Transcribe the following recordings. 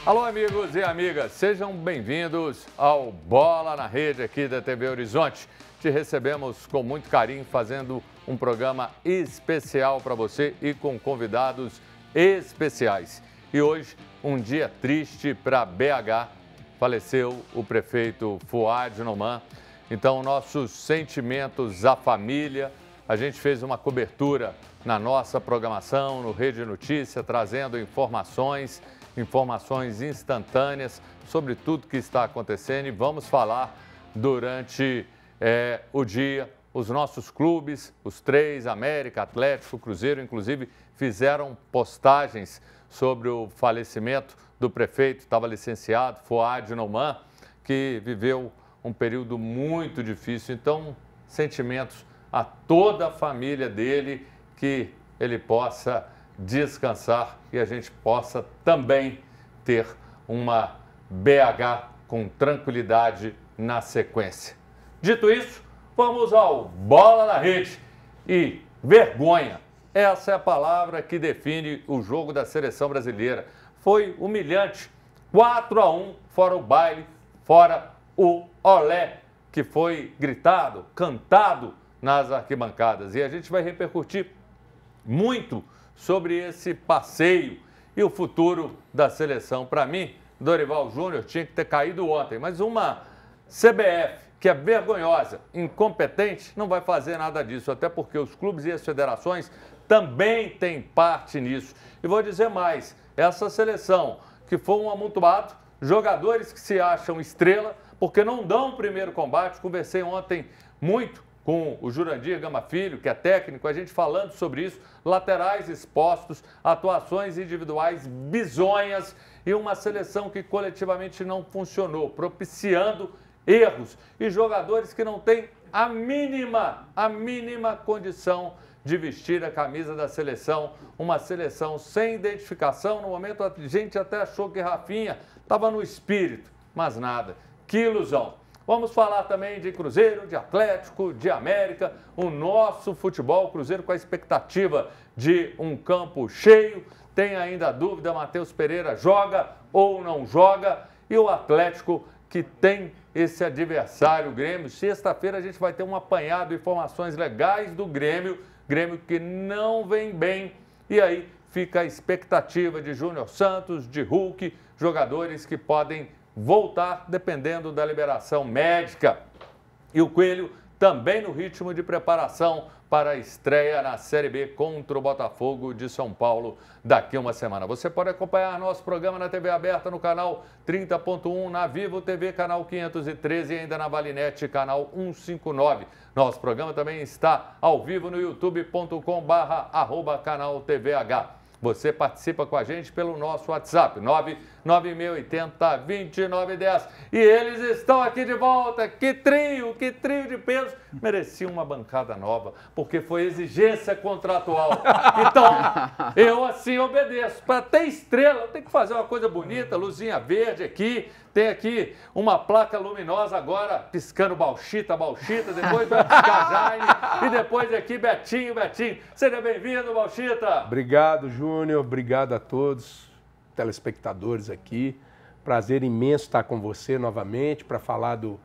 Alô, amigos e amigas, sejam bem-vindos ao Bola na Rede aqui da TV Horizonte. Te recebemos com muito carinho, fazendo um programa especial para você e com convidados especiais. E hoje, um dia triste para BH, faleceu o prefeito Fuad Noman. Então, nossos sentimentos à família. A gente fez uma cobertura na nossa programação, no Rede Notícia, trazendo informações instantâneas sobre tudo que está acontecendo, e vamos falar durante o dia. Os nossos clubes, os três, América, Atlético, Cruzeiro, inclusive, fizeram postagens sobre o falecimento do prefeito, estava licenciado, Fuad Noman, que viveu um período muito difícil. Então, sentimentos a toda a família dele, que ele possa descansar e a gente possa também ter uma BH com tranquilidade na sequência. Dito isso, vamos ao Bola na Rede. E vergonha, essa é a palavra que define o jogo da seleção brasileira. Foi humilhante, 4-1, fora o baile, fora o olé, que foi gritado, cantado nas arquibancadas. E a gente vai repercutir muito sobre esse passeio e o futuro da seleção. Para mim, Dorival Júnior tinha que ter caído ontem, mas uma CBF que é vergonhosa, incompetente, não vai fazer nada disso, até porque os clubes e as federações também têm parte nisso. E vou dizer mais, essa seleção que foi um amontoado, jogadores que se acham estrela, porque não dão o primeiro combate. Conversei ontem muito com o Jurandir Gama Filho, que é técnico, a gente falando sobre isso, laterais expostos, atuações individuais bizonhas e uma seleção que coletivamente não funcionou, propiciando erros e jogadores que não têm a mínima condição de vestir a camisa da seleção, uma seleção sem identificação. No momento a gente até achou que Rafinha estava no espírito, mas nada, que ilusão. Vamos falar também de Cruzeiro, de Atlético, de América, o nosso futebol, Cruzeiro com a expectativa de um campo cheio. Tem ainda a dúvida, Matheus Pereira joga ou não joga? E o Atlético, que tem esse adversário, o Grêmio. Sexta-feira a gente vai ter um apanhado de informações legais do Grêmio, Grêmio que não vem bem. E aí fica a expectativa de Júnior Santos, de Hulk, jogadores que podem voltar dependendo da liberação médica. E o Coelho também no ritmo de preparação para a estreia na Série B contra o Botafogo de São Paulo daqui a uma semana. Você pode acompanhar nosso programa na TV aberta no canal 30.1, na Vivo TV canal 513 e ainda na Valinete canal 159. Nosso programa também está ao vivo no youtube.com/canal TVH. Você participa com a gente pelo nosso WhatsApp, 99680-2910. E eles estão aqui de volta. Que trio de peso. Merecia uma bancada nova, porque foi exigência contratual. Então, eu assim obedeço. Para ter estrela, tem que fazer uma coisa bonita, luzinha verde aqui. Tem aqui uma placa luminosa agora, piscando Bauxita, depois vai piscar Jaime, e depois aqui Betinho. Seja bem-vindo, Bauxita. Obrigado, Júnior. Obrigado a todos, telespectadores aqui. Prazer imenso estar com você novamente para falar do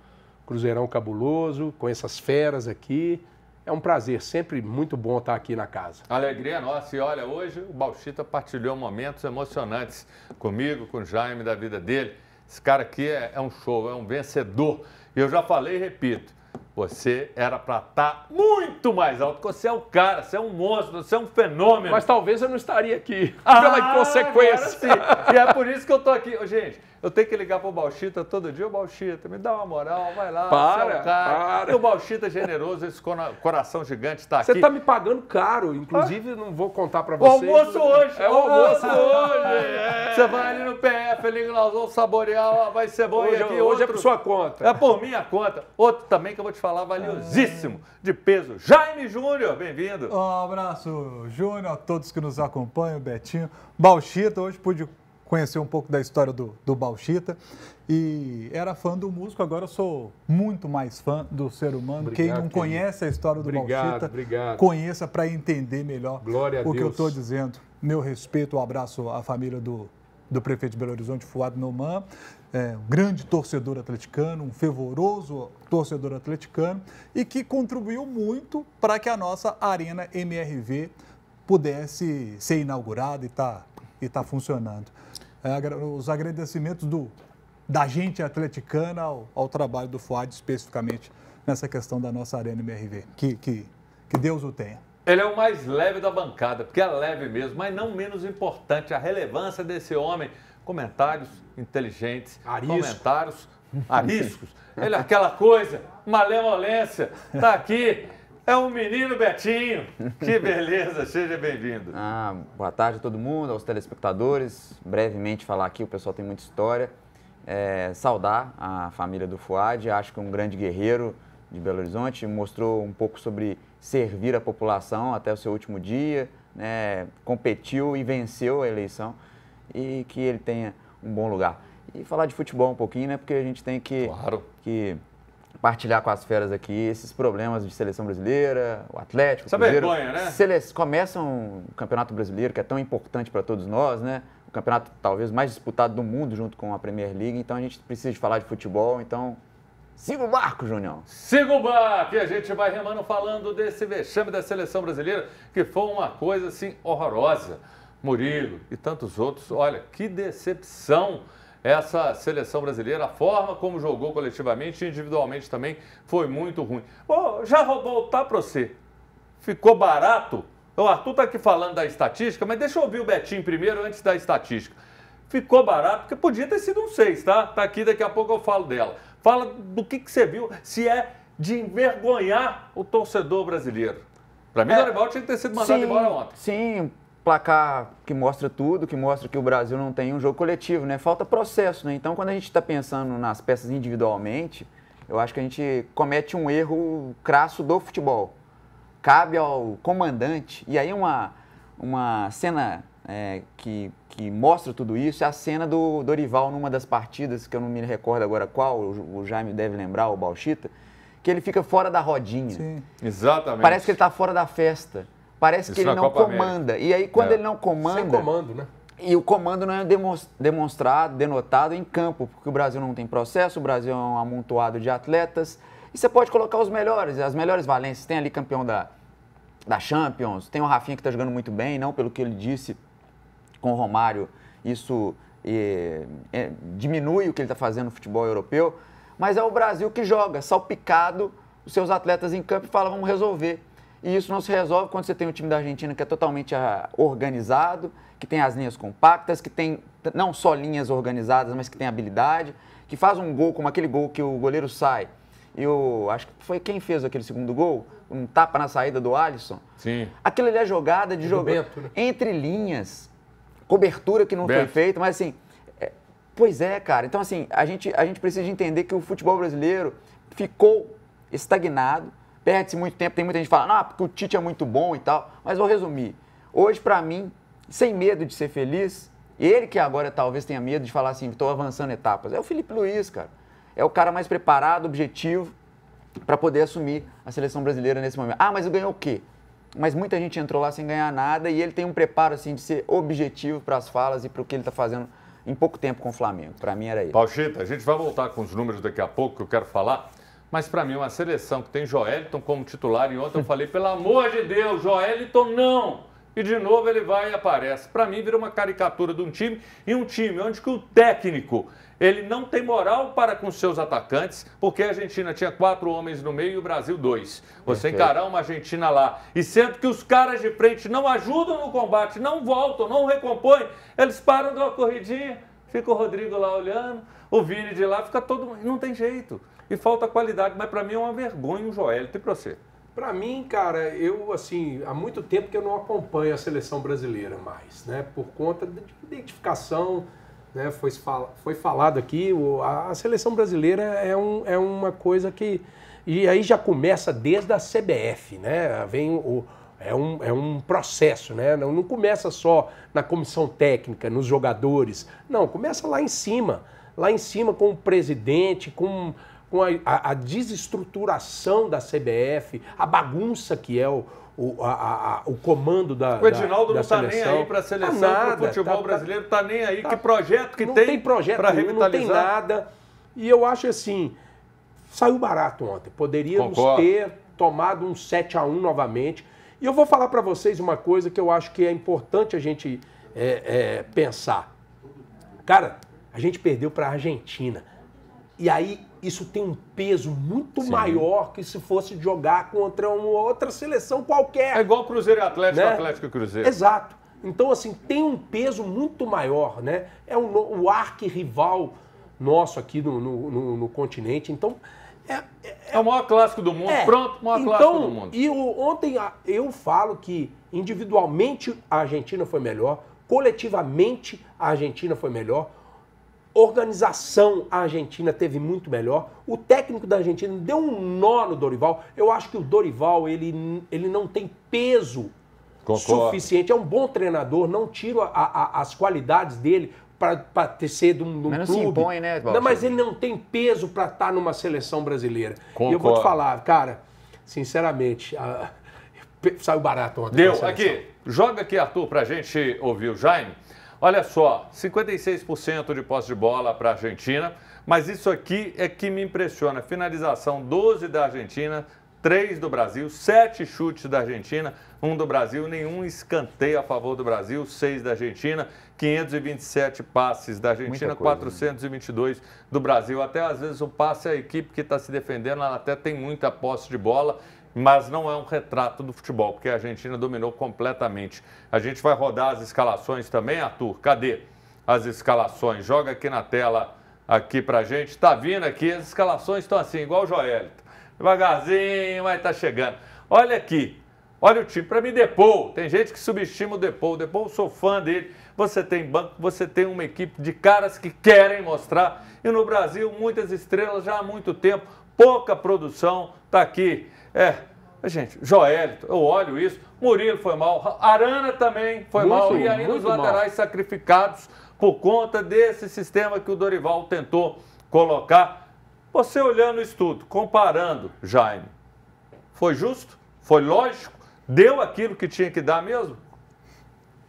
Cruzeirão Cabuloso, com essas feras aqui. É um prazer, sempre muito bom estar aqui na casa. Alegria nossa. E olha, hoje o Bauxita partilhou momentos emocionantes comigo, com o Jaime, da vida dele. Esse cara aqui é um show, é um vencedor. E eu já falei e repito, você era para estar muito mais alto, porque você é o cara, você é um monstro, você é um fenômeno. Mas talvez eu não estaria aqui, pela inconsequência. E é por isso que eu tô aqui. Gente, eu tenho que ligar pro Bauxita todo dia. Ô, Bauxita, me dá uma moral, vai lá, você é o cara. E o Bauxita é generoso, esse coração gigante está aqui. Você está me pagando caro, inclusive não vou contar para o vocês. Almoço hoje. É o almoço hoje. Você vai ali no PF, ali nós vamos saborear, ó, vai ser bom. Hoje é por sua conta. É por minha conta. Outro também que eu vou te falar, valiosíssimo, de peso. Jaime Júnior, bem-vindo. Um abraço, Júnior, a todos que nos acompanham, Betinho. Bauxita, hoje pude conhecer um pouco da história do Bauxita e era fã do músico, agora eu sou muito mais fã do ser humano. Quem não conhece a história do Bauxita, conheça para entender melhor o que eu estou dizendo. Meu respeito, um abraço à família do do prefeito de Belo Horizonte, Fuad Noman, um grande torcedor atleticano, um fervoroso torcedor atleticano e que contribuiu muito para que a nossa Arena MRV pudesse ser inaugurada e tá funcionando. Os agradecimentos da gente atleticana ao trabalho do Fuad, especificamente nessa questão da nossa Arena MRV. Que Deus o tenha. Ele é o mais leve da bancada, porque é leve mesmo, mas não menos importante a relevância desse homem. Comentários inteligentes, comentários ariscos. Ele é aquela coisa, malemolência, tá aqui. É um menino Betinho. Que beleza, seja bem-vindo. Boa tarde a todo mundo, aos telespectadores. Brevemente falar aqui, o pessoal tem muita história. Saudar a família do Fuad, acho que um grande guerreiro de Belo Horizonte, mostrou um pouco sobre servir a população até o seu último dia, né? Competiu e venceu a eleição e que ele tenha um bom lugar. E falar de futebol um pouquinho, né? Porque a gente tem que partilhar com as feras aqui esses problemas de seleção brasileira, o Atlético, essa vergonha, né? Começam o Campeonato Brasileiro, que é tão importante para todos nós, né? O campeonato talvez mais disputado do mundo junto com a Premier League, então a gente precisa de falar de futebol, então siga o barco, Junião. Siga o barco e a gente vai remando falando desse vexame da seleção brasileira, que foi uma coisa assim horrorosa. Murilo e tantos outros, olha, que decepção essa seleção brasileira, a forma como jogou coletivamente e individualmente também foi muito ruim. Já vou voltar para você, ficou barato? O Arthur está aqui falando da estatística, mas deixa eu ouvir o Betinho primeiro antes da estatística. Ficou barato, porque podia ter sido um 6, tá? Tá aqui, daqui a pouco eu falo dela. Fala do que você viu, se é de envergonhar o torcedor brasileiro. Para mim, o Dorival tinha que ter sido mandado embora ontem. Sim, placar que mostra tudo, que mostra que o Brasil não tem um jogo coletivo, né? Falta processo, né? Então, quando a gente está pensando nas peças individualmente, eu acho que a gente comete um erro crasso do futebol. Cabe ao comandante, e aí uma cena que mostra tudo isso é a cena do Dorival numa das partidas, que eu não me recordo agora qual, o Jaime deve lembrar, o Bauchita, que ele fica fora da rodinha. Sim, exatamente. Parece que ele está fora da festa. Parece que ele não comanda. América. E aí, quando ele não comanda... Sem comando, né? E o comando não é demonstrado, denotado em campo, porque o Brasil não tem processo, o Brasil é um amontoado de atletas. E você pode colocar os melhores, as melhores valências. Tem ali campeão da Champions, tem o Rafinha que está jogando muito bem, não pelo que ele disse com o Romário, isso diminui o que ele está fazendo no futebol europeu, mas é o Brasil que joga, salpicado, os seus atletas em campo e fala, vamos resolver. E isso não se resolve quando você tem um time da Argentina que é totalmente organizado, que tem as linhas compactas, que tem não só linhas organizadas, mas que tem habilidade, que faz um gol como aquele gol que o goleiro sai. Acho que foi quem fez aquele segundo gol, um tapa na saída do Alisson. Sim. Aquilo ali é jogada de jogo né? Entre linhas, cobertura que não foi feita, mas assim, pois é, cara. Então assim, a gente precisa de entender que o futebol brasileiro ficou estagnado, perde-se muito tempo, tem muita gente falando, porque o Tite é muito bom e tal, mas vou resumir. Hoje, para mim, sem medo de ser feliz, ele que agora talvez tenha medo de falar assim, estou avançando etapas, é o Felipe Luiz, cara. É o cara mais preparado, objetivo, para poder assumir a seleção brasileira nesse momento. Mas ganhou o quê? Mas muita gente entrou lá sem ganhar nada e ele tem um preparo assim de ser objetivo para as falas e para o que ele está fazendo em pouco tempo com o Flamengo. Para mim era isso. Bauchita, a gente vai voltar com os números daqui a pouco que eu quero falar, mas para mim uma seleção que tem Joeliton como titular e ontem eu falei, pelo amor de Deus, Joeliton não! E de novo ele vai e aparece. Para mim vira uma caricatura de um time e um time onde que o técnico ele não tem moral para com seus atacantes, porque a Argentina tinha 4 homens no meio e o Brasil 2. Você encarar uma Argentina lá, e sendo que os caras de frente não ajudam no combate, não voltam, não recompõem, eles param de uma corridinha, fica o Rodrigo lá olhando, o Vini de lá, fica todo... Não tem jeito. E falta qualidade, mas para mim é uma vergonha o Joelito e para você. Para mim, cara, eu, assim, há muito tempo que eu não acompanho a seleção brasileira mais, né? Por conta de identificação... Né, foi falado aqui, a seleção brasileira é uma coisa que... E aí já começa desde a CBF, né? É um processo, né? Não começa só na comissão técnica, nos jogadores. Não, começa lá em cima com o presidente, com com a desestruturação da CBF, a bagunça que é o comando da O Edinaldo da não está nem aí para a seleção, para o futebol brasileiro, está nem aí. Que projeto que tem para revitalizar? Não tem nada. E eu acho assim, saiu barato ontem. Poderíamos ter tomado um 7-1 novamente. E eu vou falar para vocês uma coisa que eu acho que é importante a gente pensar. Cara, a gente perdeu para a Argentina. E aí isso tem um peso muito maior que se fosse jogar contra uma outra seleção qualquer. É igual Cruzeiro e Atlético, né? Atlético e Cruzeiro. Exato. Então, assim, tem um peso muito maior, né? É o arquirrival nosso aqui no continente. Então, é o maior clássico do mundo. Pronto, o maior clássico do mundo. E ontem eu falo que individualmente a Argentina foi melhor, coletivamente a Argentina foi melhor, organização a Argentina teve muito melhor, o técnico da Argentina deu um nó no Dorival. Eu acho que o Dorival ele não tem peso suficiente. É um bom treinador, não tiro as qualidades dele para ser de um mas não clube. Se impõe, né, não, mas ele não tem peso para estar numa seleção brasileira. Concordo. E eu vou te falar, cara, sinceramente, saiu barato ontem. Deu. Aqui, joga aqui, Arthur, para a gente ouvir o Jaime. Olha só, 56% de posse de bola para a Argentina, mas isso aqui é que me impressiona. Finalização 12 da Argentina, 3 do Brasil, 7 chutes da Argentina, 1 do Brasil, nenhum escanteio a favor do Brasil, 6 da Argentina, 527 passes da Argentina, 422 do Brasil. Até às vezes o passe, a equipe que está se defendendo, ela até tem muita posse de bola, mas não é um retrato do futebol, porque a Argentina dominou completamente. A gente vai rodar as escalações também, Arthur. Cadê as escalações? Joga aqui na tela aqui pra gente. Está vindo aqui, as escalações estão assim, igual o Joelito. Devagarzinho, mas tá chegando. Olha aqui, olha o time. Para mim, Depou. Tem gente que subestima o Depou. O Depou, eu sou fã dele. Você tem banco, você tem uma equipe de caras que querem mostrar. E no Brasil, muitas estrelas já há muito tempo. Pouca produção. Tá aqui. Gente, Joelito, eu olho isso, Murilo foi mal, Arana também foi mal, e ainda os laterais sacrificados por conta desse sistema que o Dorival tentou colocar. Você olhando isso tudo, comparando, Jaime, foi justo? Foi lógico? Deu aquilo que tinha que dar mesmo?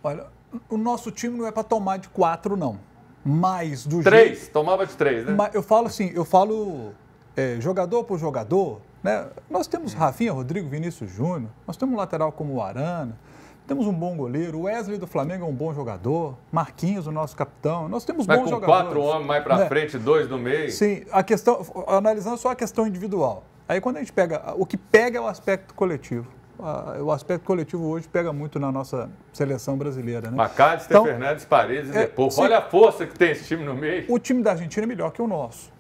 Olha, o nosso time não é para tomar de 4, não. Mas do 3, tomava de 3, né? Mas eu falo assim, jogador por jogador, né? Nós temos Rafinha, Rodrigo, Vinícius Júnior, nós temos um lateral como o Arana, temos um bom goleiro, o Wesley do Flamengo é um bom jogador, Marquinhos, o nosso capitão, nós temos bons jogadores. Mas com 4 homens mais para frente, 2 no meio. Sim, analisando só a questão individual. Aí quando a gente pega, o que pega é o aspecto coletivo. O aspecto coletivo hoje pega muito na nossa seleção brasileira, né? Macalister, Fernandes, Paredes e Depou. Olha a força que tem esse time no meio. O time da Argentina é melhor que o nosso.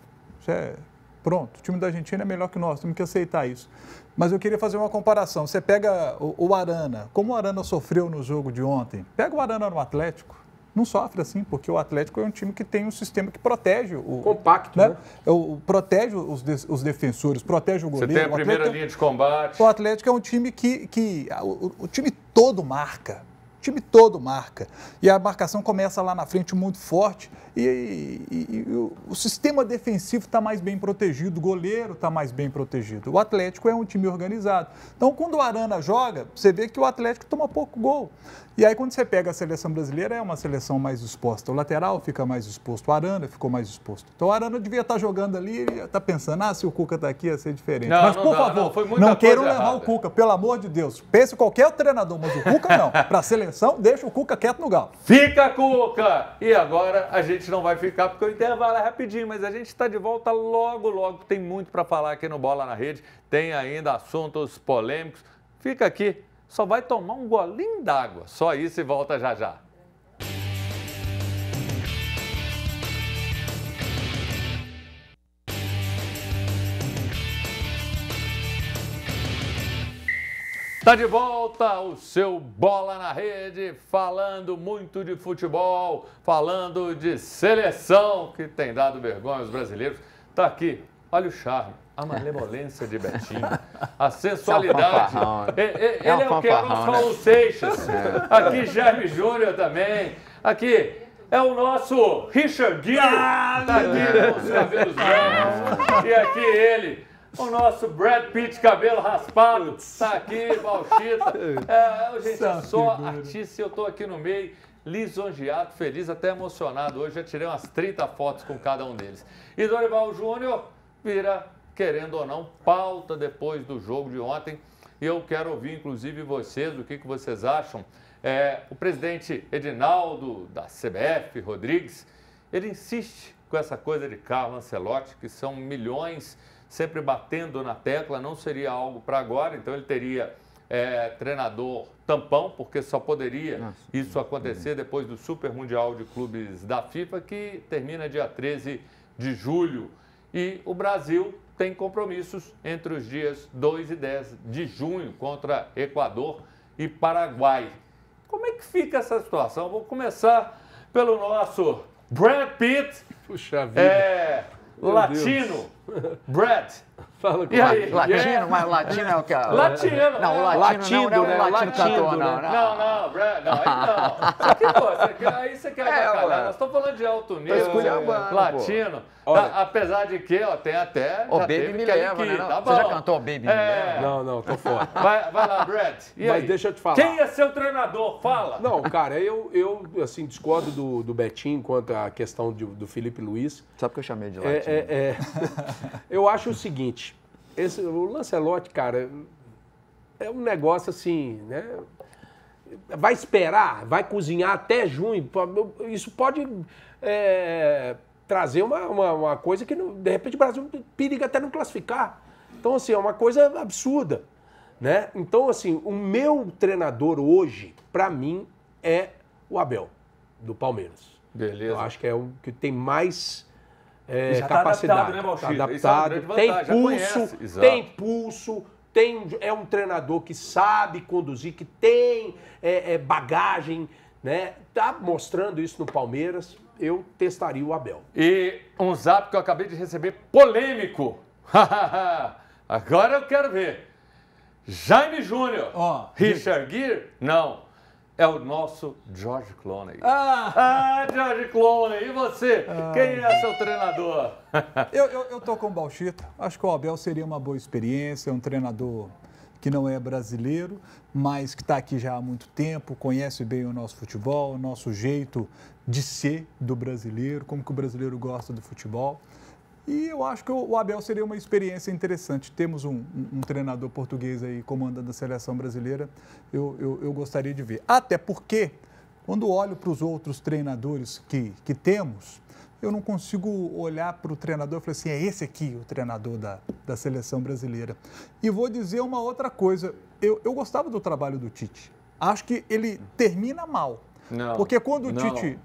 Pronto, o time da Argentina é melhor que o nosso, temos que aceitar isso. Mas eu queria fazer uma comparação. Você pega o Arana, como o Arana sofreu no jogo de ontem, pega o Arana no Atlético, não sofre assim, porque o Atlético é um time que tem um sistema que protege o... Compacto, né? Protege os defensores, protege o goleiro. Você tem a primeira linha de combate. O Atlético é um time o time todo marca. O time todo marca. E a marcação começa lá na frente muito forte e o sistema defensivo está mais bem protegido, o goleiro está mais bem protegido. O Atlético é um time organizado. Então, quando o Arana joga, você vê que o Atlético toma pouco gol. E aí, quando você pega a seleção brasileira, é uma seleção mais exposta. O lateral fica mais exposto, o Arana ficou mais exposto. Então, o Arana devia estar jogando ali e está pensando, se o Cuca está aqui ia ser diferente. Não, mas, por favor, não queiram levar o Cuca, pelo amor de Deus. Pense qualquer treinador, mas o Cuca não. Para a seleção, deixa o Cuca quieto no galo. Fica, Cuca! E agora a gente não vai ficar porque o intervalo é rapidinho, mas a gente está de volta logo, logo. Tem muito para falar aqui no Bola na Rede. Tem ainda assuntos polêmicos. Fica aqui. Só vai tomar um golinho d'água. Só isso e volta já já. Tá de volta o seu Bola na Rede, falando muito de futebol, falando de seleção, que tem dado vergonha aos brasileiros. Tá aqui, olha o charme. A malemolência de Betinho, a sensualidade. Ele é o que? É o Raul Seixas. Aqui Jaime Júnior também. Aqui, é o nosso Richard Gere. Tá aqui com os cabelos brancos. E aqui ele, o nosso Brad Pitt, cabelo raspado. Tá aqui, Bauchita. Gente, é só artista e eu tô aqui no meio, lisonjeado, feliz, até emocionado. Hoje já tirei umas 30 fotos com cada um deles. E Dorival Júnior vira, querendo ou não, pauta depois do jogo de ontem. E eu quero ouvir, inclusive, vocês, o que vocês acham. O presidente Edinaldo, da CBF, Rodrigues, ele insiste com essa coisa de Carlo Ancelotti, que são milhões sempre batendo na tecla, não seria algo para agora, então ele teria treinador tampão, porque só poderia isso acontecer depois do Super Mundial de Clubes da FIFA, que termina dia 13 de julho. E o Brasil tem compromissos entre os dias 2 e 10 de junho contra Equador e Paraguai. Como é que fica essa situação? Vou começar pelo nosso Brad Pitt. Puxa vida. Latino. Brad. Fala com ele. Latino? Mas latino é o que? Latino. Não, o latino não é o latino cantor, não. Não, Brad, não. Aí não. Aí você quer bacalhar. Nós estamos falando de alto nível. Latino. Apesar de que, tem até... O Baby me leva, né? Você já cantou o Baby me leva? Não, tô fora. Vai lá, Brad. E aí? Mas deixa eu te falar. Quem é seu treinador? Fala. Não, cara, eu assim, discordo do Betinho quanto à questão do Felipe Luiz. Sabe que eu chamei de latino? Eu acho o seguinte, o Lancelotti, cara, é um negócio assim, né? Vai esperar, vai cozinhar até junho. Isso pode trazer uma coisa que, de repente, o Brasil periga até não classificar. Então, assim, é uma coisa absurda, né? Então, assim, o meu treinador hoje, para mim, é o Abel, do Palmeiras. Beleza. Eu acho que é o que tem mais Tá capacidade. adaptado, né, Bauchita? Adaptado, tem pulso, é um treinador que sabe conduzir, que tem bagagem, né? Tá mostrando isso no Palmeiras. Eu testaria o Abel. E um zap que eu acabei de receber polêmico. Agora eu quero ver. Jaime Júnior. Richard Gere? Não. É o nosso George Clooney. George Clooney. E você? Quem é seu treinador? Eu tô com o Bauchita. Acho que o Abel seria uma boa experiência. É um treinador que não é brasileiro, mas que está aqui já há muito tempo, conhece bem o nosso futebol, o nosso jeito de ser do brasileiro, como que o brasileiro gosta do futebol. E eu acho que o Abel seria uma experiência interessante. Temos um treinador português aí comandando a seleção brasileira, eu gostaria de ver. Até porque, quando olho para os outros treinadores que temos, eu não consigo olhar para o treinador e falar assim, é esse aqui o treinador da seleção brasileira. E vou dizer uma outra coisa, eu gostava do trabalho do Tite. Acho que ele termina mal. Não. Porque quando o Tite...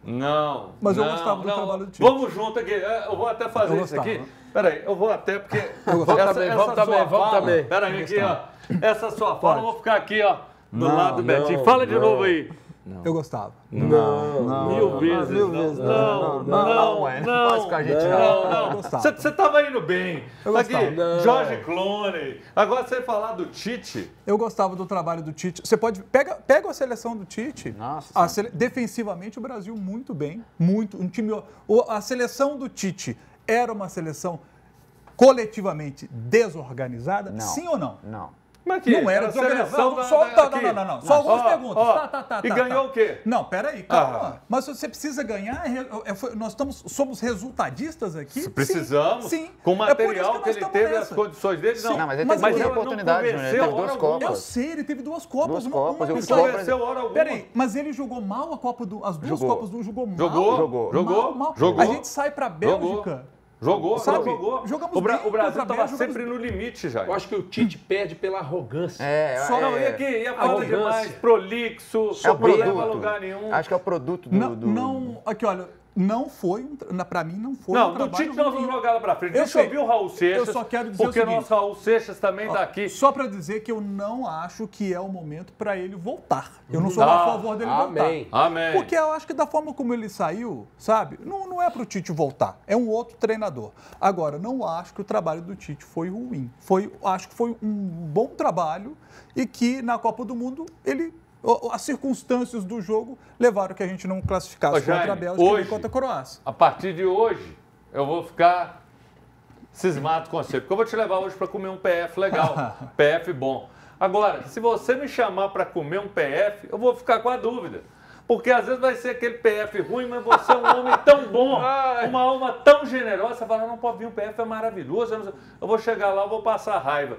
Mas eu gostava do trabalho do Tite. Vamos junto aqui. Eu vou até fazer isso aqui. Peraí, eu vou até porque... Vamos também. Peraí, aqui, ó. Essa sua fala, eu vou ficar aqui, ó, do lado do Betinho. Fala de novo aí. Não. Eu gostava. Não. Mil vezes não. Não faz com a gente não. Você estava indo bem. Aqui, George Clooney. Agora você falar do Tite. Eu gostava do trabalho do Tite. Você pode... Pega a seleção do Tite. Nossa. Defensivamente, o Brasil muito bem. Muito. A seleção do Tite era uma seleção coletivamente desorganizada? Não. Sim ou não? Não. Mas não era desorganização. Não. Só algumas perguntas. E ganhou o quê? Não, peraí, calma. Mas você precisa ganhar. Nós somos resultadistas aqui? Precisamos. Sim. Com o material que ele teve, as condições dele, não. Não, mas ele teve duas oportunidades, Júnior. Ele teve duas Copas. Eu sei, ele teve duas Copas. Ele convenceu hora alguma. Peraí, mas ele jogou mal as duas Copas do jogou mal? Jogou. A gente sai pra Bélgica. Jogou. Jogamos o Brasil estava sempre no limite já. Eu acho que o Tite perde pela arrogância. Ia falar demais, prolixo, não leva a lugar nenhum. Acho que é o produto do... Aqui, olha, não foi, pra mim não foi um trabalho... Não, do Tite nós vamos jogar lá pra frente. Deixa eu ouvir o Raul Seixas, eu só quero dizer porque o nosso Raul Seixas também tá aqui. Só pra dizer que eu não acho que é o momento pra ele voltar. Eu não sou a favor dele voltar. Amém. Porque eu acho que da forma como ele saiu, sabe, não é pro Tite voltar. É um outro treinador. Agora, não acho que o trabalho do Tite foi ruim. Acho que foi um bom trabalho e que na Copa do Mundo ele as circunstâncias do jogo levaram que a gente não classificasse contra a Bélgica hoje, nem contra a Croácia. A partir de hoje, eu vou ficar cismado com você, porque eu vou te levar hoje para comer um PF legal, PF bom. Agora, se você me chamar para comer um PF, eu vou ficar com a dúvida. Porque às vezes vai ser aquele PF ruim, mas você é um homem tão bom, uma alma tão generosa, você fala, não, pode vir, um PF é maravilhoso, eu vou chegar lá, eu vou passar raiva.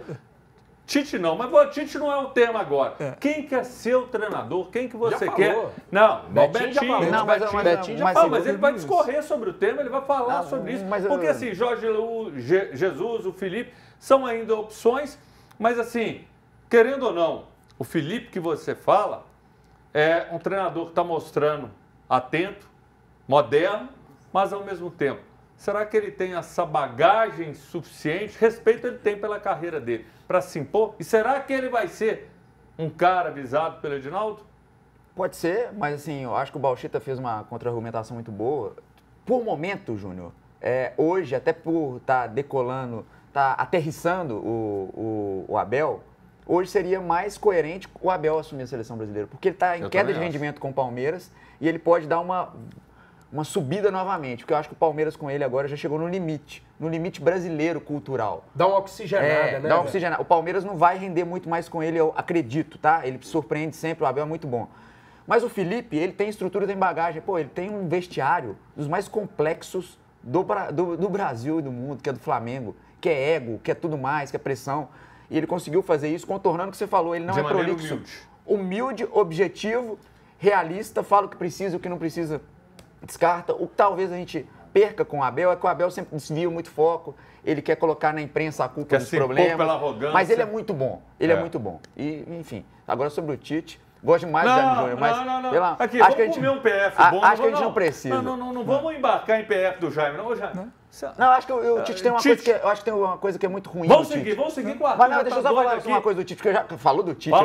Tite não, mas Tite não é o tema agora. Quem que é seu treinador? Quem que você quer? Não, o Betinho. Não, mas o Betinho já falou. Mas ele vai discorrer sobre o tema, ele vai falar sobre isso. Porque assim, Jorge Jesus, o Felipe, são ainda opções, mas assim, querendo ou não, o Felipe que você fala é um treinador que está mostrando atento, moderno, mas ao mesmo tempo, será que ele tem essa bagagem suficiente? Respeito ele tem pela carreira dele, para se impor? E será que ele vai ser um cara avisado pelo Edinaldo? Pode ser, mas assim, eu acho que o Bauchita fez uma contra-argumentação muito boa. Por momento, Júnior, hoje, até por estar decolando, aterrissando o Abel, hoje seria mais coerente o Abel assumir a seleção brasileira, porque ele está em queda de rendimento com o Palmeiras e ele pode dar uma subida novamente, porque eu acho que o Palmeiras com ele agora já chegou no limite brasileiro cultural. Dá uma oxigenada, né? Dá uma oxigenada. O Palmeiras não vai render muito mais com ele, eu acredito, tá? Ele surpreende sempre, o Abel é muito bom. Mas o Felipe, ele tem estrutura, tem bagagem, pô, ele tem um vestiário dos mais complexos do Brasil e do mundo, que é do Flamengo, que é ego, que é tudo mais, que é pressão. E ele conseguiu fazer isso, contornando o que você falou, ele não é prolixo. Humilde, objetivo, realista, fala o que precisa, o que não precisa, descarta. O que talvez a gente perca com o Abel é que o Abel sempre desvia muito foco, ele quer colocar na imprensa a culpa dos problemas. Pela arrogância. Mas ele é muito bom, ele é muito bom. E, enfim, agora sobre o Tite, gosto demais do Jaime Júnior, mas... Não. Aqui, vamos comer um PF bom. Acho que a gente não precisa. Não vamos embarcar em PF do Jaime, não, Jaime. Não, acho que o Tite tem uma coisa que eu acho que tem uma coisa que é muito ruim. Vamos seguir com a Mas não, deixa eu só falar uma coisa do Tite, porque eu já falou do Tite,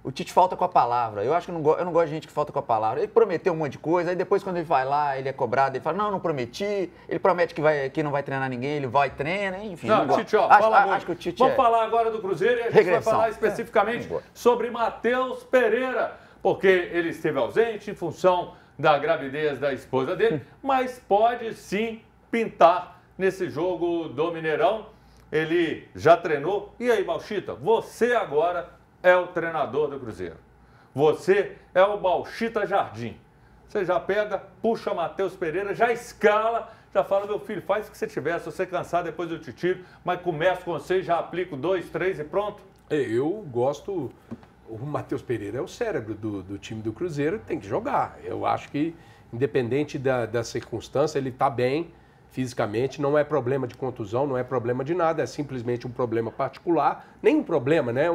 o Tite falta com a palavra. Eu acho que eu não gosto de gente que falta com a palavra. Ele prometeu um monte de coisa, aí depois quando ele vai lá, ele é cobrado, ele fala, não prometi. Ele promete que não vai treinar ninguém, ele vai e treina, enfim. Não, Tite, acho que o Tite vamos falar agora do Cruzeiro e a gente vai falar especificamente sobre Matheus Pereira, porque ele esteve ausente em função da gravidez da esposa dele, mas pode sim pintar nesse jogo do Mineirão. Ele já treinou. E aí, Bauchita, você agora é o treinador do Cruzeiro. Você é o Bauchita Jardim. Você já pega, puxa Matheus Pereira, já escala, já fala, meu filho, faz o que você tiver. Se você cansar, depois eu te tiro, mas começo com você, já aplico 2, 3 e pronto. Eu gosto... O Matheus Pereira é o cérebro do time do Cruzeiro, tem que jogar. Eu acho que, independente da circunstância, ele está bem fisicamente, não é problema de contusão, não é problema de nada, é simplesmente um problema particular, nem um problema, né?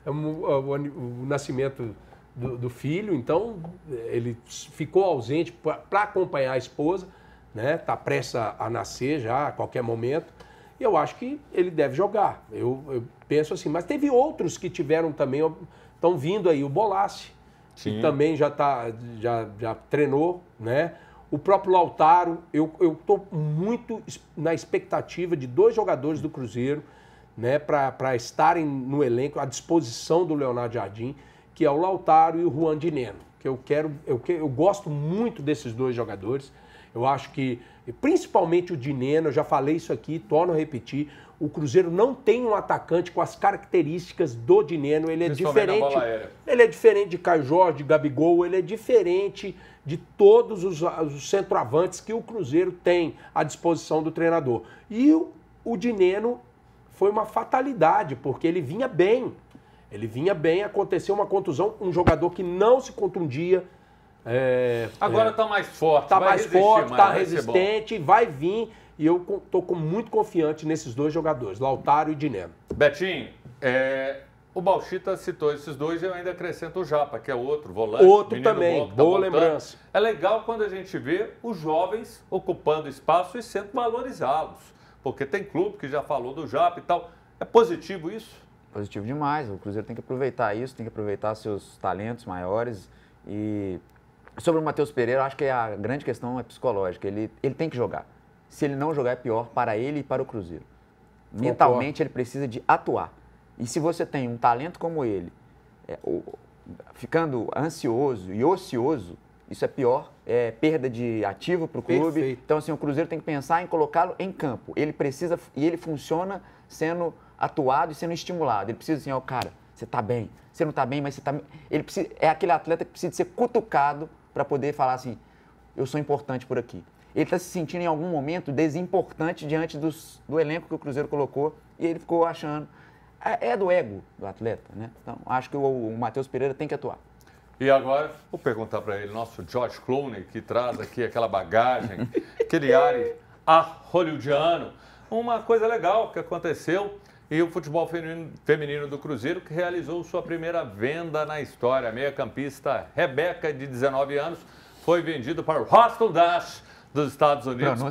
O nascimento do filho, então ele ficou ausente para acompanhar a esposa, né? Está prestes a nascer já a qualquer momento, e eu acho que ele deve jogar. Eu penso assim, mas teve outros que tiveram também, estão vindo aí, o Bolassi, que também já treinou, né? O próprio Lautaro, eu estou muito na expectativa de 2 jogadores do Cruzeiro, né, para estarem no elenco à disposição do Leonardo Jardim, que é o Lautaro e o Juan Dineno. Eu gosto muito desses 2 jogadores. Eu acho que, principalmente o Dineno, eu já falei isso aqui, torno a repetir, o Cruzeiro não tem um atacante com as características do Dineno, ele é diferente. Ele é diferente de Caio Jorge, de Gabigol, ele é diferente de todos os centroavantes que o Cruzeiro tem à disposição do treinador. E o Dineno foi uma fatalidade, porque ele vinha bem. Aconteceu uma contusão, um jogador que não se contundia. Agora está mais forte. Está mais forte, está resistente, vai vir. E eu estou muito confiante nesses 2 jogadores, Lautaro e Dineno. Betinho, o Bauchita citou esses 2 e eu ainda acrescento o Japa, que é outro volante. Outro também, boa lembrança. É legal quando a gente vê os jovens ocupando espaço e sendo valorizados. Porque tem clube que já falou do Japa e tal. É positivo isso? Positivo demais. O Cruzeiro tem que aproveitar isso, tem que aproveitar seus talentos maiores. E sobre o Matheus Pereira, eu acho que a grande questão é psicológica. Ele tem que jogar. Se ele não jogar, é pior para ele e para o Cruzeiro. Mentalmente, ele precisa de atuar. E se você tem um talento como ele, ficando ansioso e ocioso, isso é pior, é perda de ativo para o clube. Perfeito. Então, assim, o Cruzeiro tem que pensar em colocá-lo em campo. Ele precisa, e ele funciona sendo atuado e sendo estimulado. Ele precisa assim, ó, cara, você está bem, você não está bem, mas você está... Ele precisa, é aquele atleta que precisa ser cutucado para poder falar assim, eu sou importante por aqui. Ele está se sentindo em algum momento desimportante diante do elenco que o Cruzeiro colocou e ele ficou achando... É do ego do atleta, né? Então, acho que o Matheus Pereira tem que atuar. E agora, vou perguntar para ele, nosso George Clooney, que traz aqui aquela bagagem, aquele ar hollywoodiano, uma coisa legal que aconteceu e o futebol feminino do Cruzeiro que realizou sua primeira venda na história. A meia-campista Rebeca, de 19 anos, foi vendida para o Hostel Dash dos Estados Unidos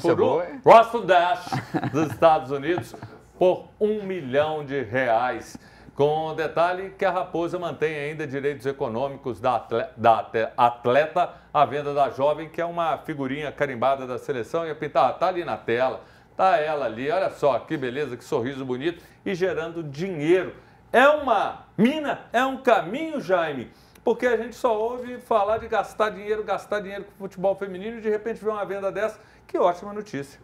dos Estados Unidos por R$1 milhão. Com o detalhe que a Raposa mantém ainda direitos econômicos da atleta, a venda da jovem, que é uma figurinha carimbada da seleção, e a pintar, tá ali na tela, tá ela ali, olha só que beleza, que sorriso bonito, e gerando dinheiro. É uma mina, é um caminho, Jaime, porque a gente só ouve falar de gastar dinheiro com o futebol feminino e de repente vê uma venda dessa, que ótima notícia.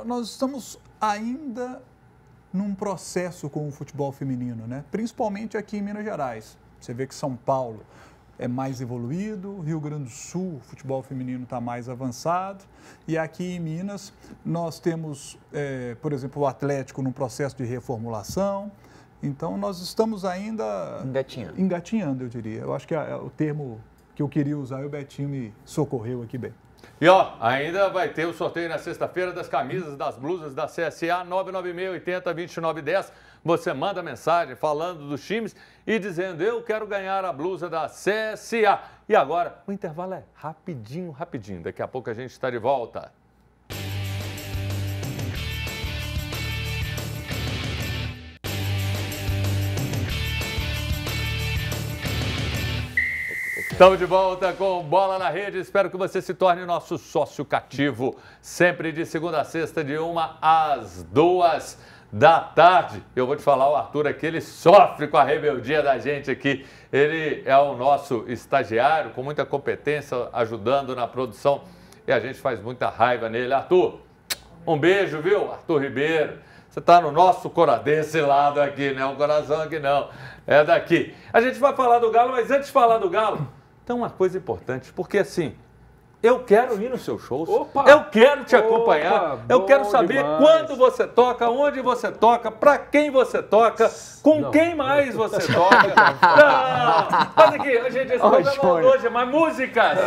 Nós estamos ainda num processo com o futebol feminino, né? Principalmente aqui em Minas Gerais. Você vê que São Paulo é mais evoluído, Rio Grande do Sul, o futebol feminino está mais avançado, e aqui em Minas nós temos, por exemplo, o Atlético num processo de reformulação. Então nós estamos ainda engatinhando, eu diria. Eu acho que o termo que eu queria usar, o Betinho me socorreu aqui bem. E ó, ainda vai ter o sorteio na sexta-feira das camisas, das blusas da CSA, 996802910. Você manda mensagem falando dos times e dizendo, eu quero ganhar a blusa da CSA. E agora, o intervalo é rapidinho. Daqui a pouco a gente está de volta. Estamos de volta com Bola na Rede. Espero que você se torne nosso sócio cativo. Sempre de segunda a sexta, de 1 às 2 da tarde. Eu vou te falar, o Arthur aqui, ele sofre com a rebeldia da gente aqui. Ele é o nosso estagiário, com muita competência, ajudando na produção. E a gente faz muita raiva nele. Arthur, um beijo, viu? Arthur Ribeiro. Você está no nosso coração, desse lado aqui, não é um coração aqui não, é daqui. A gente vai falar do Galo, mas antes de falar do Galo, tem uma coisa importante, porque assim, eu quero ir nos seus shows, eu quero te acompanhar, eu quero saber quando você toca, onde você toca, para quem você toca, com quem mais você toca. Não, mas aqui, a gente, esse programa hoje é mais músicas,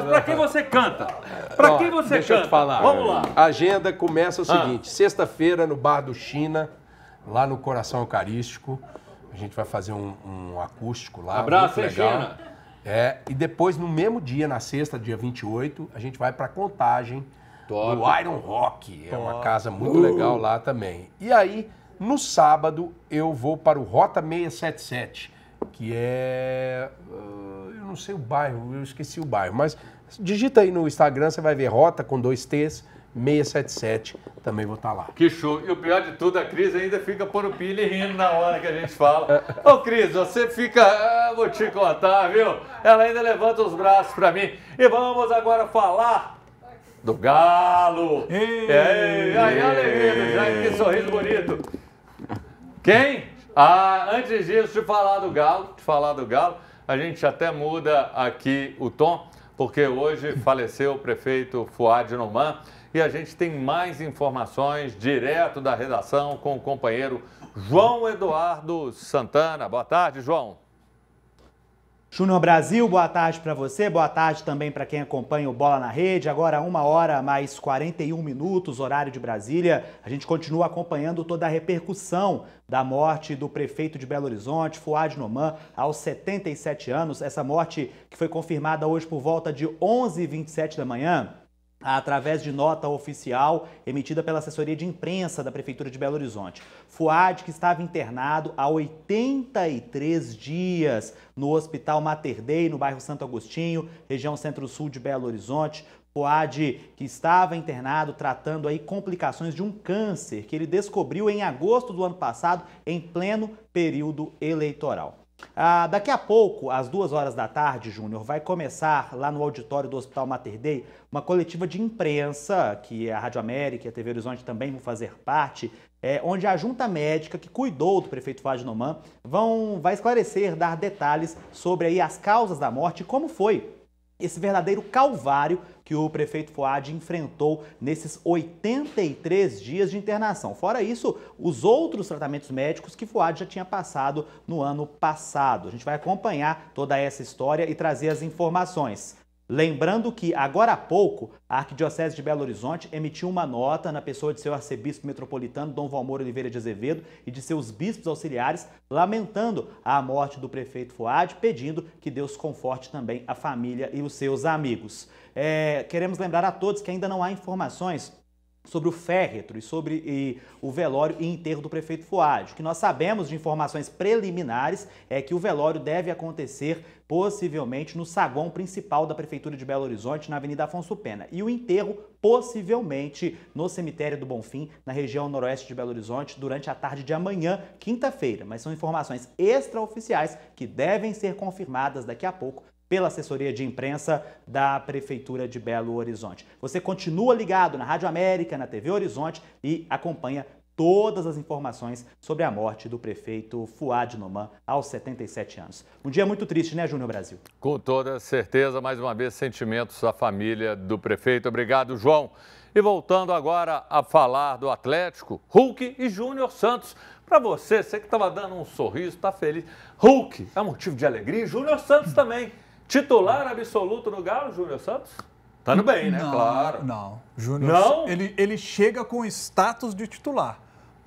para quem você canta, para quem você deixa canta. Eu te falar. Vamos lá. A agenda começa o seguinte, sexta-feira no Bar do China, lá no Coração Eucarístico, a gente vai fazer um acústico lá. Abraço, muito legal. China. E depois, no mesmo dia, na sexta, dia 28, a gente vai para Contagem, no Iron Rock. É uma casa muito legal lá também. E aí, no sábado, eu vou para o Rota 677, que é... eu não sei o bairro, eu esqueci o bairro, mas digita aí no Instagram, você vai ver Rota com 2 T's, 677, também vou estar lá. Que show. E o pior de tudo, a Cris ainda fica por o pilha e rindo na hora que a gente fala. Ô Cris, você fica... vou te contar, viu? Ela ainda levanta os braços pra mim. E vamos agora falar do Galo. Aí, a alegria do Jaime, que sorriso bonito. Quem? Antes disso, de falar do Galo, a gente até muda aqui o tom, porque hoje faleceu o prefeito Fuad Noman. E a gente tem mais informações direto da redação com o companheiro João Eduardo Santana. Boa tarde, João. Júnior Brasil, boa tarde para você, boa tarde também para quem acompanha o Bola na Rede. Agora 1h mais 41 minutos, horário de Brasília. A gente continua acompanhando toda a repercussão da morte do prefeito de Belo Horizonte, Fuad Noman, aos 77 anos. Essa morte que foi confirmada hoje por volta de 11h27 da manhã. Através de nota oficial emitida pela assessoria de imprensa da Prefeitura de Belo Horizonte. Fuad, que estava internado há 83 dias no Hospital Mater Dei, no bairro Santo Agostinho, região centro-sul de Belo Horizonte. Fuad, que estava internado tratando aí complicações de um câncer que ele descobriu em agosto do ano passado, em pleno período eleitoral. Daqui a pouco, às 2 horas da tarde, Júnior, vai começar lá no auditório do Hospital Mater Dei uma coletiva de imprensa, que a Rádio América e a TV Horizonte também vão fazer parte, onde a junta médica que cuidou do prefeito Fuad Noman vai esclarecer, dar detalhes sobre aí as causas da morte e como foi esse verdadeiro calvário que o prefeito Fuad enfrentou nesses 83 dias de internação. Fora isso, os outros tratamentos médicos que Fuad já tinha passado no ano passado. A gente vai acompanhar toda essa história e trazer as informações. Lembrando que, agora há pouco, a Arquidiocese de Belo Horizonte emitiu uma nota na pessoa de seu arcebispo metropolitano, Dom Valmor Oliveira de Azevedo, e de seus bispos auxiliares, lamentando a morte do prefeito Fuad, pedindo que Deus conforte também a família e os seus amigos. Queremos lembrar a todos que ainda não há informações sobre o féretro e sobre o velório e enterro do prefeito Fuad. O que nós sabemos de informações preliminares é que o velório deve acontecer possivelmente no saguão principal da Prefeitura de Belo Horizonte, na Avenida Afonso Pena. E o enterro, possivelmente, no cemitério do Bonfim, na região noroeste de Belo Horizonte, durante a tarde de amanhã, quinta-feira. Mas são informações extraoficiais que devem ser confirmadas daqui a pouco pela assessoria de imprensa da Prefeitura de Belo Horizonte. Você continua ligado na Rádio América, na TV Horizonte e acompanha todas as informações sobre a morte do prefeito Fuad Noman aos 77 anos. Um dia muito triste, né, Júnior Brasil? Com toda certeza, mais uma vez, sentimentos à família do prefeito. Obrigado, João. E voltando agora a falar do Atlético, Hulk e Júnior Santos. Para você que estava dando um sorriso, está feliz. Hulk é motivo de alegria e Júnior Santos também. Titular absoluto no Galo, Júnior Santos? Tá no bem, né? Não, claro. Não, Júnior, não? Ele chega com status de titular,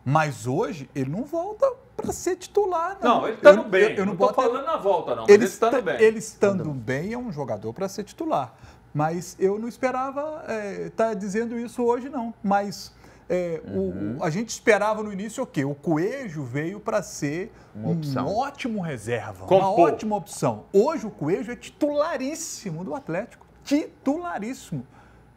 mas hoje ele não volta para ser titular, não. Não, ele tá no bem. Eu não tô falando na volta, não, mas ele estando bem. Ele estando bem é um jogador para ser titular, mas eu não esperava estar dizendo isso hoje, não. Mas a gente esperava no início o quê? O Coelho veio para ser um ótimo reserva, uma ótima opção. Hoje o Coelho é titularíssimo do Atlético. Titularíssimo.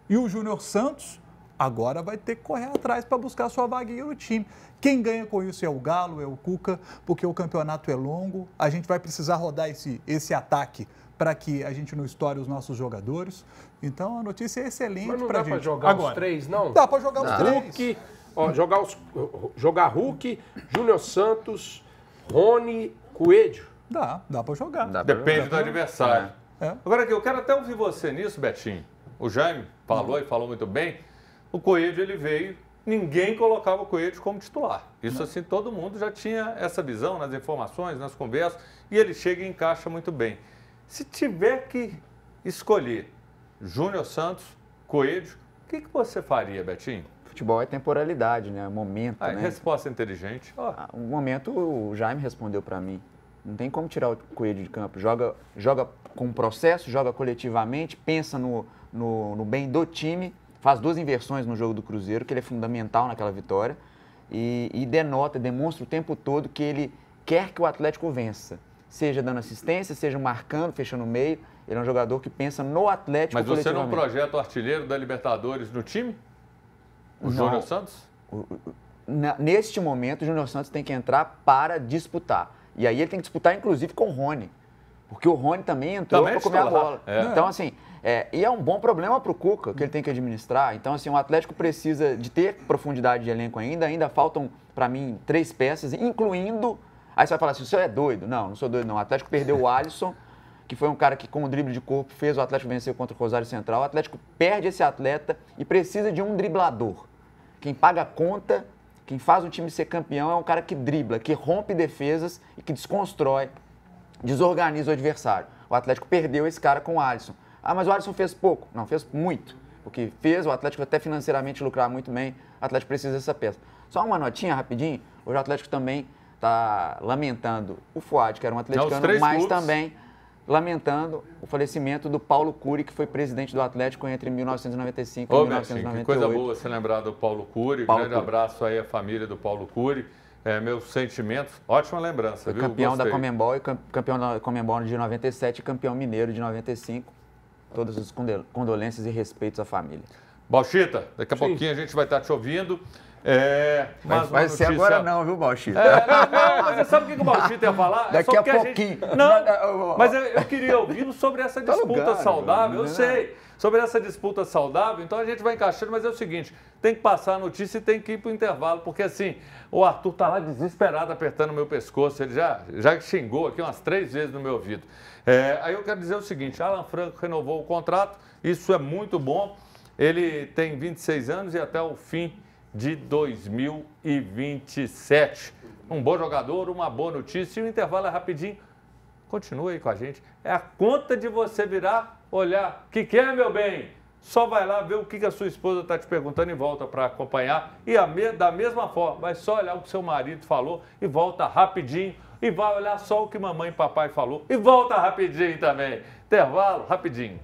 E o Júnior Santos agora vai ter que correr atrás para buscar sua vaguinha no time. Quem ganha com isso é o Galo, é o Cuca, porque o campeonato é longo, a gente vai precisar rodar esse ataque para que a gente não estoure os nossos jogadores. Então a notícia é excelente para a gente. Mas não dá para jogar os três, não? Dá para jogar os três. Hulk, jogar Hulk, Júnior Santos, Rony, Coelho. Dá para jogar. Depende do adversário. Agora aqui, eu quero até ouvir você nisso, Betinho. O Jaime falou e falou muito bem. O Coelho, ele veio, ninguém colocava o Coelho como titular. Isso assim, todo mundo já tinha essa visão nas informações, nas conversas, e ele chega e encaixa muito bem. Se tiver que escolher Júnior Santos, Coelho, o que você faria, Betinho? Futebol é temporalidade, né? Momento, né? Resposta inteligente. O momento, o Jaime respondeu para mim. Não tem como tirar o Coelho de campo. Joga com processo, joga coletivamente, pensa no bem do time, faz 2 inversões no jogo do Cruzeiro, que ele é fundamental naquela vitória, e demonstra o tempo todo que ele quer que o Atlético vença. Seja dando assistência, seja marcando, fechando o meio. Ele é um jogador que pensa no Atlético. Mas você não projeta o artilheiro da Libertadores no time? O Júnior Santos? Neste momento, o Júnior Santos tem que entrar para disputar. E aí ele tem que disputar, inclusive, com o Rony. Porque o Rony também entrou para comer a bola. Então, assim, e é um bom problema para o Cuca, que ele tem que administrar. Então, assim, o Atlético precisa de ter profundidade de elenco ainda faltam, para mim, 3 peças, incluindo... Aí você vai falar assim, você é doido? Não sou doido não. O Atlético perdeu o Alisson, que foi um cara que com o drible de corpo fez o Atlético vencer contra o Rosário Central. O Atlético perde esse atleta e precisa de um driblador. Quem paga a conta, quem faz o time ser campeão é um cara que dribla, que rompe defesas e que desconstrói, desorganiza o adversário. O Atlético perdeu esse cara com o Alisson. Mas o Alisson fez pouco. Não, fez muito. O que fez o Atlético até financeiramente lucrar muito bem. O Atlético precisa dessa peça. Só uma notinha rapidinho. Hoje o Atlético também está lamentando o Fuad, que era um atleticano, mas também lamentando o falecimento do Paulo Cury, que foi presidente do Atlético entre 1995 e 1998. Que coisa boa você lembrar do Paulo Cury. Grande abraço aí à família do Paulo Cury. Meus sentimentos, ótima lembrança, foi campeão da Conmebol e campeão da Conmebol de 97 e campeão mineiro de 95. Todas as condolências e respeitos à família. Bauchita, daqui a pouquinho a gente vai estar te ouvindo. Mas vai ser agora não, viu, Bauchita? Não, mas você sabe o que o Bauchita ia falar? Daqui a pouquinho. Mas eu queria ouvi-lo sobre essa disputa saudável, eu sei. Sobre essa disputa saudável, então a gente vai encaixando, mas é o seguinte, tem que passar a notícia e tem que ir para o intervalo, porque assim, o Arthur tá lá desesperado apertando o meu pescoço, ele já xingou aqui umas 3 vezes no meu ouvido. Aí eu quero dizer o seguinte, Alan Franco renovou o contrato, isso é muito bom, ele tem 26 anos e até o fim de 2027. Um bom jogador, uma boa notícia, e o intervalo é rapidinho. Continua aí com a gente. É a conta de você virar, olhar, o que é, meu bem? Só vai lá ver o que a sua esposa está te perguntando e volta para acompanhar. E da mesma forma, vai só olhar o que seu marido falou e volta rapidinho. E vai olhar só o que mamãe e papai falou e volta rapidinho também. Intervalo, rapidinho.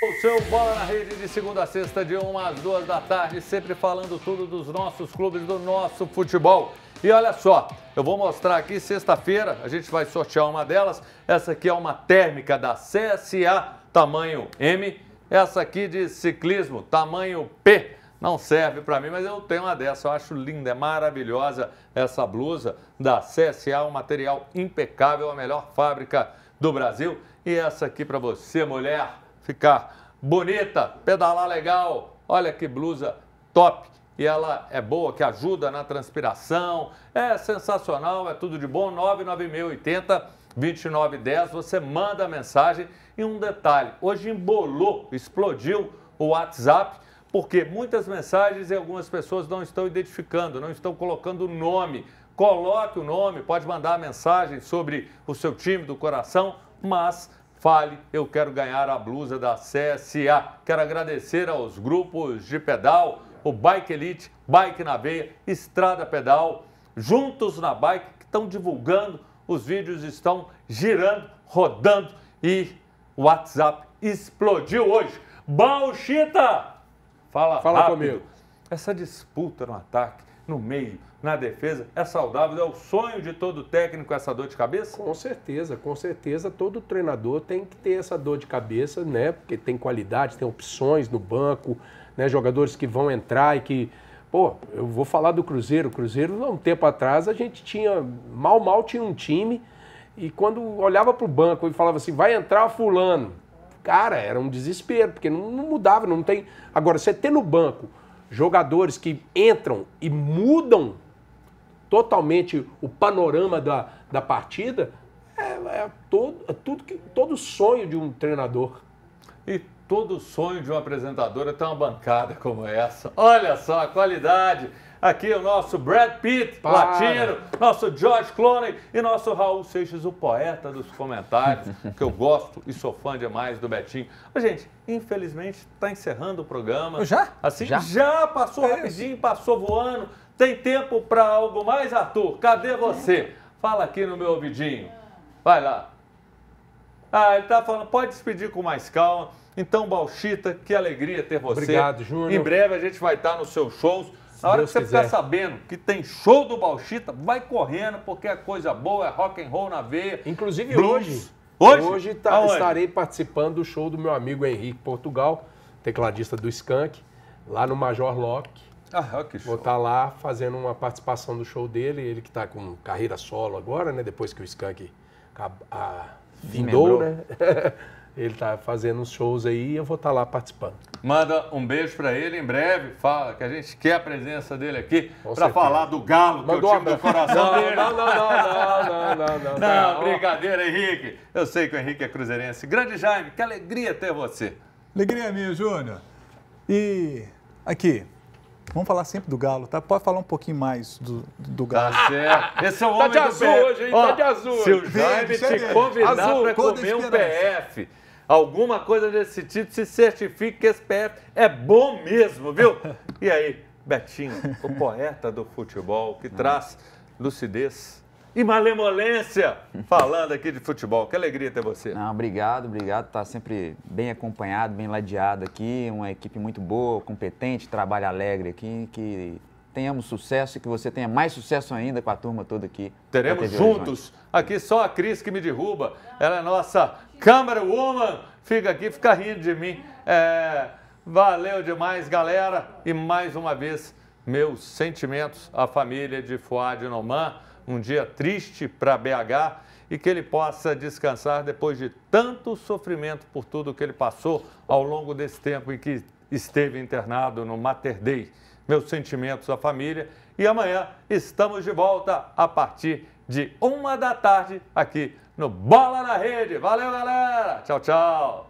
O seu Bola na Rede de segunda a sexta, de 1 às 2 da tarde, sempre falando tudo dos nossos clubes, do nosso futebol. E olha só, eu vou mostrar aqui, sexta-feira, a gente vai sortear uma delas. Essa aqui é uma térmica da CSA, tamanho M. Essa aqui de ciclismo, tamanho P. Não serve para mim, mas eu tenho uma dessa, eu acho linda, é maravilhosa essa blusa da CSA, um material impecável, a melhor fábrica do Brasil. E essa aqui para você, mulher, ficar bonita, pedalar legal. Olha que blusa top. E ela é boa, que ajuda na transpiração. É sensacional, é tudo de bom. 99680-2910. Você manda a mensagem. E um detalhe, hoje embolou, explodiu o WhatsApp, porque muitas mensagens e algumas pessoas não estão identificando, não estão colocando o nome. Coloque o nome, pode mandar a mensagem sobre o seu time do coração, mas fale, eu quero ganhar a blusa da CSA. Quero agradecer aos grupos de pedal, o Bike Elite, Bike na Veia, Estrada Pedal, Juntos na Bike, que estão divulgando, os vídeos estão girando, rodando e o WhatsApp explodiu hoje. Bauchita! Fala rápido. Comigo. Essa disputa no ataque, no meio, na defesa, é saudável? É o sonho de todo técnico essa dor de cabeça? Com certeza. Todo treinador tem que ter essa dor de cabeça, né? Porque tem qualidade, tem opções no banco, né? Jogadores que vão entrar e que... Pô, eu vou falar do Cruzeiro. O Cruzeiro, há um tempo atrás, a gente tinha... Mal tinha um time e quando olhava para o banco e falava assim, vai entrar fulano. Cara, era um desespero, porque não mudava, não tem... Agora, você ter no banco jogadores que entram e mudam totalmente o panorama da partida, todo sonho de um treinador. E todo sonho de um apresentador é ter uma bancada como essa. Olha só a qualidade. Aqui o nosso Brad Pitt, latino, nosso George Clooney e nosso Raul Seixas, o poeta dos comentários, que eu gosto e sou fã demais do Betinho. Mas, gente, infelizmente está encerrando o programa. Já? Assim, já passou rapidinho, passou voando. Tem tempo para algo mais, Arthur? Cadê você? Fala aqui no meu ouvidinho. Vai lá. Ele tá falando, pode despedir com mais calma. Então, Bauchita, que alegria ter você. Obrigado, Júnior. Em breve a gente vai estar nos seus shows. Na hora que você ficar sabendo que tem show do Bauchita, vai correndo, porque é coisa boa, é rock and roll na veia. Inclusive blues. Hoje estarei participando do show do meu amigo Henrique Portugal, tecladista do Skank, lá no Major Lock. Que show. Vou estar lá fazendo uma participação do show dele, ele que está com carreira solo agora, né? Depois que o Skank findou, né? Ele está fazendo uns shows aí e eu vou estar lá participando. Manda um beijo para ele em breve. Fala que a gente quer a presença dele aqui para falar do Galo, que é o time do coração dele. Não, brincadeira, Henrique. Eu sei que o Henrique é cruzeirense. Grande Jaime, que alegria ter você. Alegria minha, Júnior. E aqui, vamos falar sempre do Galo, tá? Pode falar um pouquinho mais do Galo. Tá certo. Esse é o homem de azul hoje, hein? Tá de azul. Se o Jaime te convidar para comer um PF, alguma coisa desse tipo, se certifique que esse PF é bom mesmo, viu? E aí, Betinho, o poeta do futebol, que traz lucidez e malemolência, falando aqui de futebol. Que alegria ter você. Não, obrigado. Tá sempre bem acompanhado, bem ladeado aqui. Uma equipe muito boa, competente, trabalho alegre aqui, que tenhamos sucesso e que você tenha mais sucesso ainda com a turma toda aqui. Teremos juntos. Aqui só a Cris que me derruba. Ela é nossa camera woman. Fica aqui, fica rindo de mim. Valeu demais, galera. E mais uma vez, meus sentimentos à família de Fouad Noman. Um dia triste para BH e que ele possa descansar depois de tanto sofrimento por tudo que ele passou ao longo desse tempo em que esteve internado no Mater Dei. Meus sentimentos à família. E amanhã estamos de volta a partir de 1 da tarde aqui no Bola na Rede. Valeu, galera. Tchau, tchau.